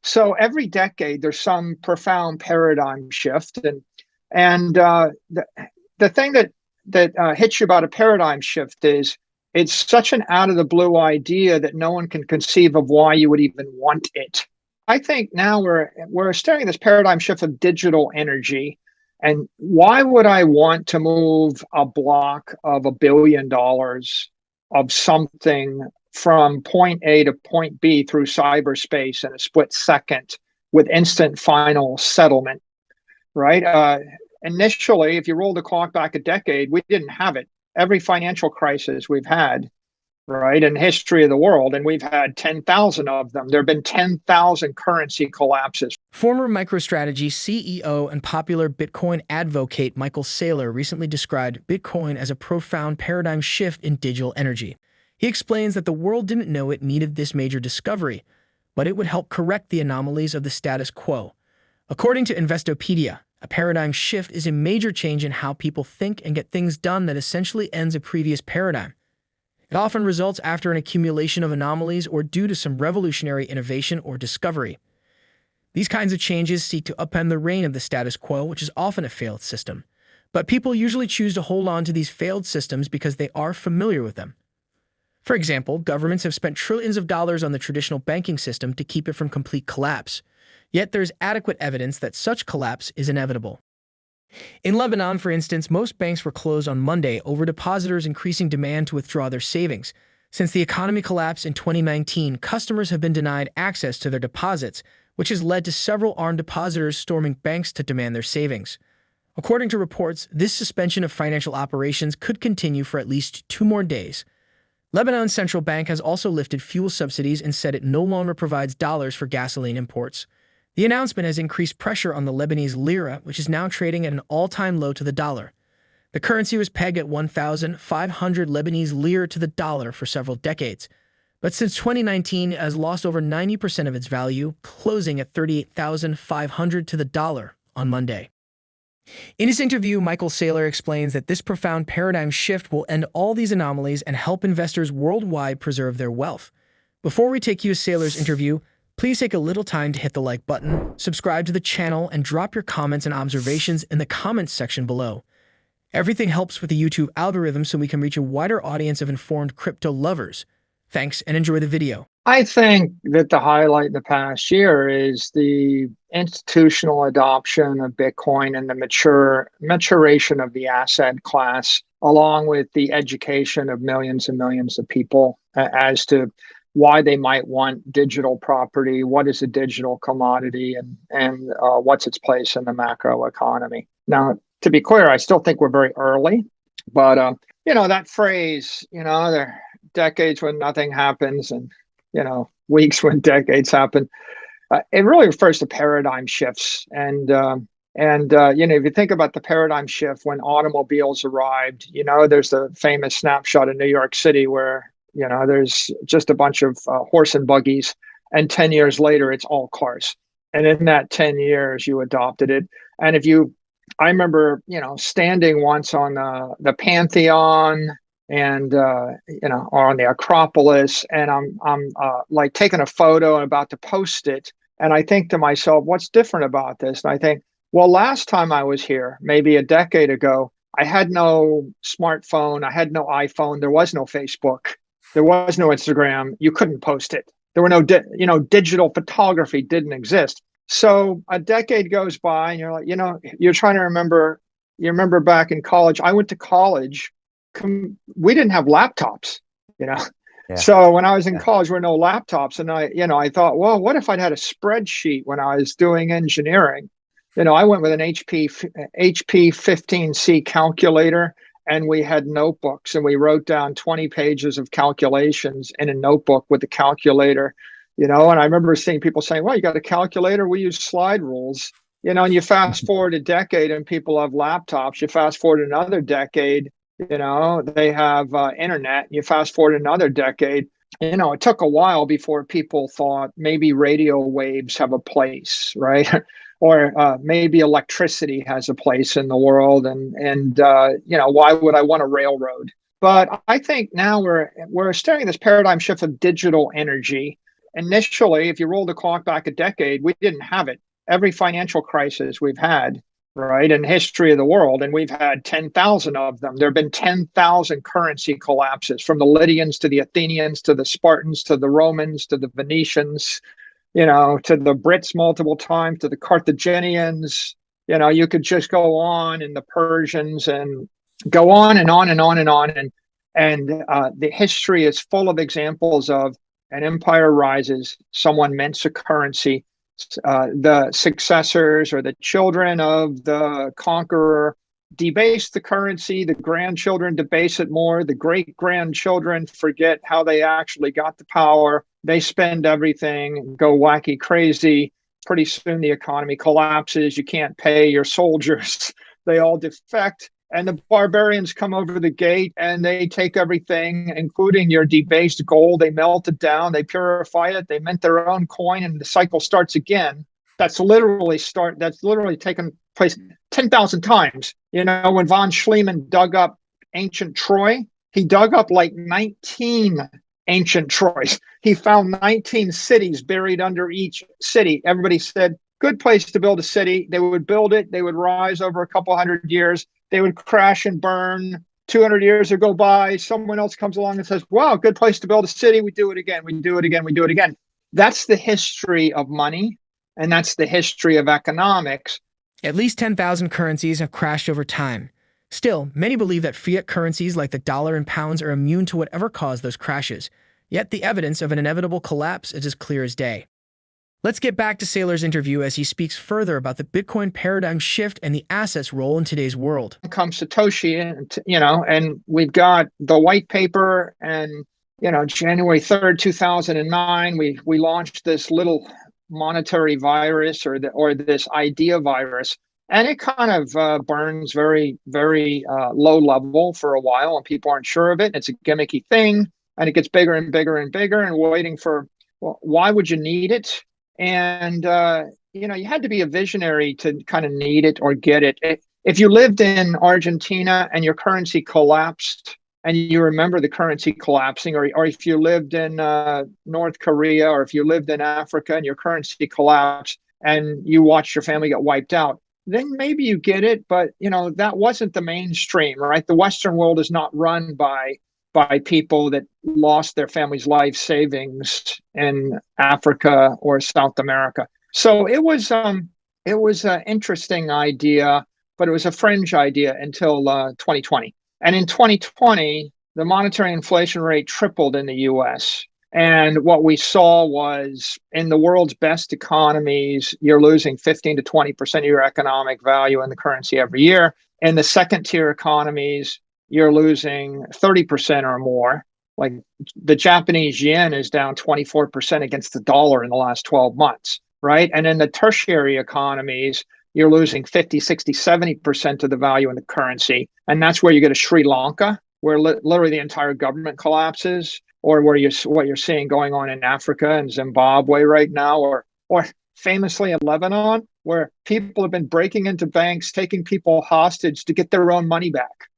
So every decade there's some profound paradigm shift, and the thing that hits you about a paradigm shift is it's such an out of the blue idea that no one can conceive of why you would even want it. I think now we're studying this paradigm shift of digital energy. And why would I want to move a block of $1 billion of something from point A to point B through cyberspace in a split second with instant final settlement, right? Initially, if you roll the clock back a decade, we didn't have it. Every financial crisis we've had, right, in the history of the world, and we've had 10,000 of them. There have been 10,000 currency collapses. Former MicroStrategy CEO and popular Bitcoin advocate Michael Saylor recently described Bitcoin as a profound paradigm shift in digital energy. He explains that the world didn't know it needed this major discovery, but it would help correct the anomalies of the status quo. According to Investopedia, a paradigm shift is a major change in how people think and get things done that essentially ends a previous paradigm. It often results after an accumulation of anomalies or due to some revolutionary innovation or discovery. These kinds of changes seek to upend the reign of the status quo, which is often a failed system. But people usually choose to hold on to these failed systems because they are familiar with them. For example, governments have spent trillions of dollars on the traditional banking system to keep it from complete collapse. Yet there is adequate evidence that such collapse is inevitable. In Lebanon, for instance, most banks were closed on Monday over depositors' increasing demand to withdraw their savings. Since the economy collapsed in 2019, customers have been denied access to their deposits, which has led to several armed depositors storming banks to demand their savings. According to reports, this suspension of financial operations could continue for at least 2 more days. Lebanon's central bank has also lifted fuel subsidies and said it no longer provides dollars for gasoline imports. The announcement has increased pressure on the Lebanese lira, which is now trading at an all-time low to the dollar. The currency was pegged at 1,500 Lebanese lira to the dollar for several decades, but since 2019 it has lost over 90% of its value, closing at 38,500 to the dollar on Monday. In his interview, Michael Saylor explains that this profound paradigm shift will end all these anomalies and help investors worldwide preserve their wealth. Before we take you to Saylor's interview, please take a little time to hit the like button, subscribe to the channel, and drop your comments and observations in the comments section below. Everything helps with the YouTube algorithm so we can reach a wider audience of informed crypto lovers. Thanks and enjoy the video. I think that the highlight in the past year is the institutional adoption of Bitcoin and the maturation of the asset class, along with the education of millions and millions of people as to why they might want digital property, what is a digital commodity, and what's its place in the macro economy. Now, to be clear, I still think we're very early, but that phrase, there are decades when nothing happens, and weeks when decades happen. It really refers to paradigm shifts, and if you think about the paradigm shift when automobiles arrived, there's the famous snapshot of New York City where there's just a bunch of horse and buggies, and 10 years later, it's all cars. And in that 10 years, you adopted it. And I remember, standing once on the Pantheon and, or on the Acropolis, and I'm like taking a photo and about to post it. And I think to myself, what's different about this? And I think, well, last time I was here, maybe a decade ago, I had no smartphone. I had no iPhone. There was no Facebook. There was no Instagram. You couldn't post it. There were no, digital photography didn't exist. So a decade goes by and you're like, you're trying to remember, you remember back in college, I went to college. We didn't have laptops, Yeah. So when I was in college, there were no laptops. And I thought, well, what if I'd had a spreadsheet when I was doing engineering? I went with an HP 15C calculator, and we had notebooks, and we wrote down 20 pages of calculations in a notebook with the calculator, and I remember seeing people saying, well, you got a calculator? We use slide rules, and you fast forward a decade and people have laptops. You fast forward another decade, they have internet. You fast forward another decade. It took a while before people thought maybe radio waves have a place, right? Or maybe electricity has a place in the world, and why would I want a railroad? But I think now we're studying this paradigm shift of digital energy, initially, if you roll the clock back a decade, we didn't have it. Every financial crisis we've had, right, in the history of the world, and we've had 10,000 of them. There have been 10,000 currency collapses, from the Lydians to the Athenians to the Spartans to the Romans to the Venetians, to the Brits multiple times, to the Carthaginians. You could just go on, and the Persians, and go on and on and on and on. And the history is full of examples of an empire rises, someone mints a currency, the successors or the children of the conqueror debase the currency, the grandchildren debase it more, the great grandchildren forget how they actually got the power, they spend everything, go wacky crazy. Pretty soon the economy collapses, you can't pay your soldiers, they all defect, and the barbarians come over the gate and they take everything, including your debased gold. They melt it down, they purify it, they mint their own coin, and the cycle starts again. That's literally taken place 10,000 times. When von Schliemann dug up ancient Troy, he dug up like 19 ancient Troys. He found 19 cities buried under each city. Everybody said, good place to build a city. They would build it. They would rise over a couple hundred years. They would crash and burn. 200 years would go by. Someone else comes along and says, wow, good place to build a city. We do it again. We do it again. We do it again. That's the history of money. And that's the history of economics. At least 10,000 currencies have crashed over time. Still, many believe that fiat currencies like the dollar and pounds are immune to whatever caused those crashes. Yet the evidence of an inevitable collapse is as clear as day. Let's get back to Saylor's interview as he speaks further about the Bitcoin paradigm shift and the asset's role in today's world. Comes Satoshi, and we've got the white paper, and January 3rd, 2009, we launched this little monetary virus or this idea virus, and it kind of burns very, very low level for a while, and people aren't sure of it. It's a gimmicky thing, and it gets bigger and bigger and bigger, and waiting for, well, why would you need it? And you had to be a visionary to kind of need it or get it. If you lived in Argentina and your currency collapsed, and you remember the currency collapsing, or if you lived in North Korea, or if you lived in Africa and your currency collapsed and you watched your family get wiped out, then maybe you get it. But that wasn't the mainstream, right? The Western world is not run by people that lost their family's life savings in Africa or South America. So it was an interesting idea, but it was a fringe idea until 2020. And in 2020, the monetary inflation rate tripled in the US. And what we saw was, in the world's best economies, you're losing 15 to 20% of your economic value in the currency every year. In the second tier economies, you're losing 30% or more. Like the Japanese yen is down 24% against the dollar in the last 12 months, right? And in the tertiary economies, you're losing 50, 60, 70% of the value in the currency. And that's where you get a Sri Lanka, where literally the entire government collapses, or what you're seeing going on in Africa and Zimbabwe right now, or famously in Lebanon, where people have been breaking into banks, taking people hostage to get their own money back.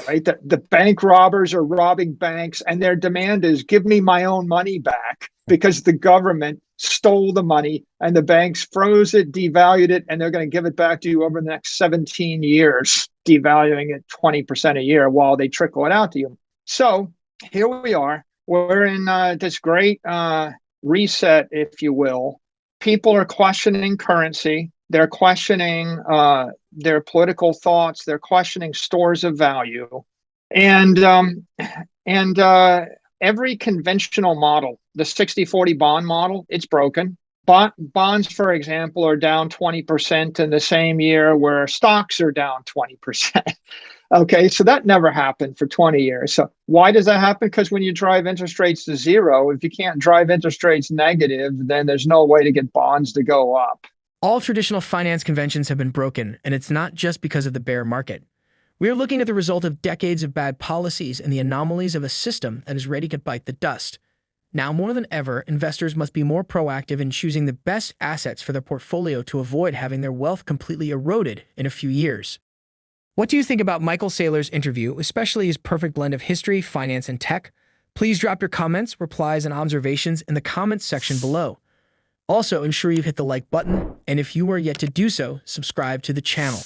Right, the bank robbers are robbing banks, and their demand is, give me my own money back, because the government stole the money and the banks froze it, devalued it, and they're going to give it back to you over the next 17 years, devaluing it 20% a year while they trickle it out to you. So here we are. We're in this great reset, if you will. People are questioning currency. They're questioning their political thoughts. They're questioning stores of value, and every conventional model, the 60-40 bond model, it's broken. Bonds, for example, are down 20% in the same year where stocks are down 20%. Okay, so that never happened for 20 years. So why does that happen? Because when you drive interest rates to zero, if you can't drive interest rates negative, then there's no way to get bonds to go up. All traditional finance conventions have been broken, and it's not just because of the bear market. We are looking at the result of decades of bad policies and the anomalies of a system that is ready to bite the dust. Now more than ever, investors must be more proactive in choosing the best assets for their portfolio to avoid having their wealth completely eroded in a few years. What do you think about Michael Saylor's interview, especially his perfect blend of history, finance, and tech? Please drop your comments, replies, and observations in the comments section below. Also, ensure you've hit the like button, and if you are yet to do so, subscribe to the channel.